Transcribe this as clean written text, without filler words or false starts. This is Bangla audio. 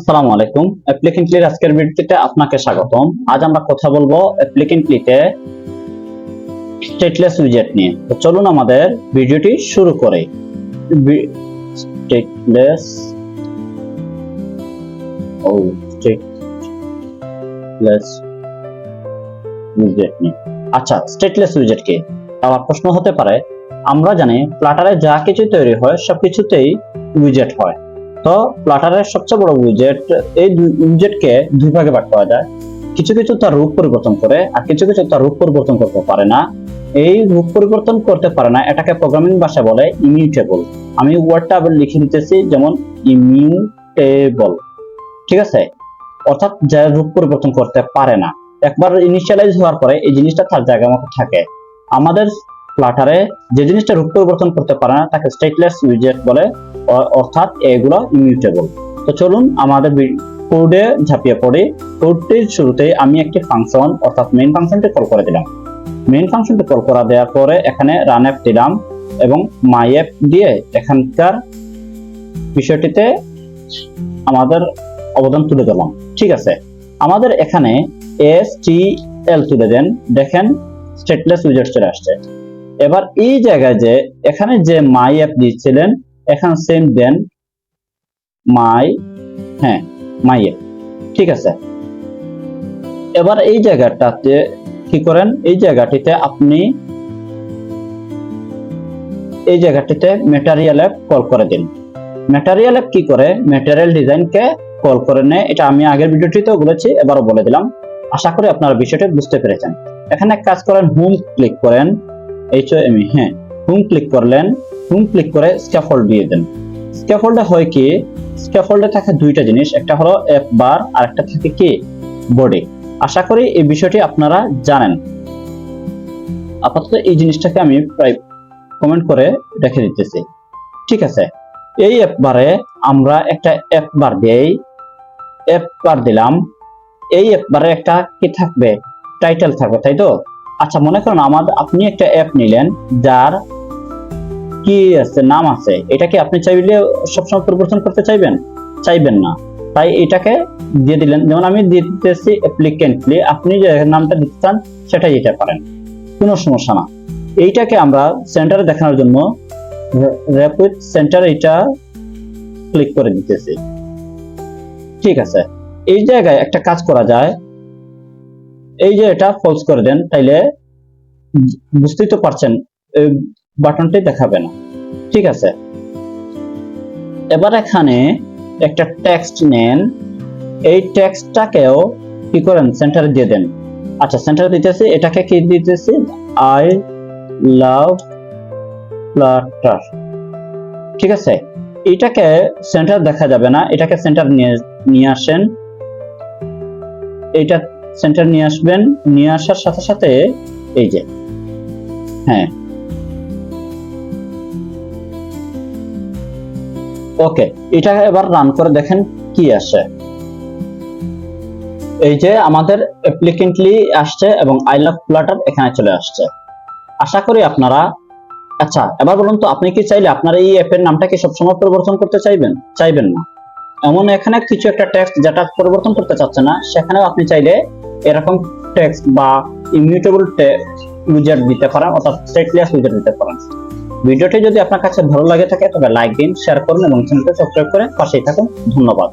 আসসালামু আলাইকুম। অ্যাপ্লিকেন্টলির আজকের ভিডিওতে আপনাকে স্বাগতম। আজ আমরা কথা বলবো অ্যাপ্লিকেন্টলিতে স্টেটলেস উইজেট নিয়ে। তো চলুন আমাদের ভিডিওটি শুরু করি। স্টেটলেস স্টেটলেস উইজেট নিয়ে। আচ্ছা, স্টেটলেস উইজেট কি? আমার প্রশ্ন হতে পারে, আমরা জানি ফ্লাটারে যা কিছু তৈরি হয় সবকিছুতেই উইজেট হয়। তো ফ্লাটারের সবচেয়ে বড় উইজেট, এই উইজেটকে দুই ভাগে ভাগ করা যায়। কিছু কিছু তার রূপ পরিবর্তন করে আর কিছু কিছু তার রূপ পরিবর্তন করতে পারে না। এই রূপ পরিবর্তন করতে পারে না, এটাকে প্রোগ্রামিং ভাষা বলে ইমিউটেবল। আমি ওয়ার্ডটা আবার লিখে দিতেছি, যেমন ইমিউটেবল। ঠিক আছে, অর্থাৎ যা রূপ পরিবর্তন করতে পারে না, একবার ইনিশিয়ালাইজ হওয়ার পরে এই জিনিসটা তার জায়গা মতো থাকে। আমাদের ফ্লাটারে যে জিনিসটা রূপ পরিবর্তন করতে পারে না তাকে স্টেটলেস উইজেট বলে, অর্থাৎ এগুলো ইমিউটেবল। তো চলুন আমাদের কোডে ঝাঁপিয়ে পড়ি। কোডটির শুরুতে আমি একটি ফাংশন অর্থাৎ মেইন ফাংশনটি কল করে দিলাম। মেইন ফাংশনটি কল করা দেওয়ার পরে এখানে রান অ্যাপ দিলাম এবং মাই অ্যাপ দিয়ে এখানকার বিষয়টিতে আমাদের অবদান তুলে ধরলাম। ঠিক আছে, আমাদের এখানে STL তুলে দেন, দেখেন স্টেটলেস উইজেট চলে আসছে। এবার এই জায়গায় যে এখানে যে মাই অ্যাপ দিয়েছিলেন এখানে সেম দেন মাই অ্যাপ। ঠিক আছে, এবার এই জায়গাটাতে কি করেন, এই জায়গাটিতে আপনি এই জায়গাটিতে ম্যাটেরিয়াল অ্যাপ কল করে দিন। ম্যাটেরিয়াল অ্যাপ কি করে, ম্যাটেরিয়াল ডিজাইনকে কল করে নেয়। এটা আমি আগের ভিডিওটিতেও বলেছি, এবারও বলে দিলাম। আশা করি আপনারা বিষয়টি বুঝতে পেরেছেন। এখানে কাজ করেন, হোম ক্লিক করেন, হোম ক্লিক করলেন, হোম ক্লিক করে স্ক্যাফোল্ড দিয়ে দেন। স্ক্যাফোল্ডে হয় কি, স্ক্যাফোল্ডে থাকে দুইটা জিনিস, একটা হলো অ্যাপ বার আর একটা থাকে কি বডি। আশা করি এই বিষয়টি আপনারা জানেন। আপাতত এই জিনিসটাকে আমি প্রায় কমেন্ট করে রেখে দিতেছি। ঠিক আছে, এই অ্যাপ বারে আমরা একটা অ্যাপ বার দেই, অ্যাপ বার দিলাম। এই অ্যাপ বারে একটা কি থাকবে, টাইটেল থাকবে, তাই তো? আচ্ছা, মনে করেন আপনি একটা অ্যাপ নিলেন যার কি আছে, নাম আছে। এটা কি আপনি চাইলে সবসময় পরিবর্তন করতে চাইবেন না, তাই এটাকে দিয়ে দিলেন। যেমন আমি দিতেছি অ্যাপ্লিকেন্টলি, আপনি যে নামটা দিতে চান সেটাই দিতে পারেন, কোনো সমস্যা না। এইটাকে আমরা সেন্টারে দেখানোর জন্য র্যাপ উইথ সেন্টার এটা ক্লিক করে দিতেছি। ঠিক আছে, এই জায়গায় একটা কাজ করা যায়, এই যে এটা ফলস করে দেন, তাইলে বুঝতেই তো পারছেন বাটনটি দেখাবে না। ঠিক আছে, এবার এখানে একটা টেক্সট নেন, এই টেক্সটটাকেও কি করেন, সেন্টারে দিয়ে দেন। আচ্ছা, সেন্টারে দিতেছি, এটাকে কি দিতেছি, আই লাভ ফ্লাটার। ঠিক আছে, এটাকে সেন্টার দেখা যাবে না, এটাকে সেন্টার নিয়ে আসেন। এইটা সেন্টার নিয়ে আসবেন, নিয়ে আসার সাথে সাথে এই যে ওকে, এটা এবার রান করে দেখেন কি আসে। এই যে আমাদের অ্যাপ্লিকেন্টলি আসছে এবং আই লাভ ফ্লাটার এখানে চলে আসছে। আশা করি আপনারা, আচ্ছা এবার বলুন তো, আপনি কি চাইলে আপনার এই অ্যাপের নামটা কি সবসময় পরিবর্তন করতে চাইবেন না? এমন এখানে কিছু একটা টেক্সট যেটা পরিবর্তন করতে চাচ্ছে না, সেখানেও আপনি চাইলে এরকম টেক্সট বা ইমিউটেবল উইজেট দিতে পারেন, অর্থাৎ স্টেটলেস উইজেট দিতে পারেন। ভিডিওটি যদি আপনার কাছে ভালো লাগে থাকে তবে লাইক দিন, শেয়ার করুন এবং চ্যানেলটি সাবস্ক্রাইব করে পাশেই থাকুন। ধন্যবাদ।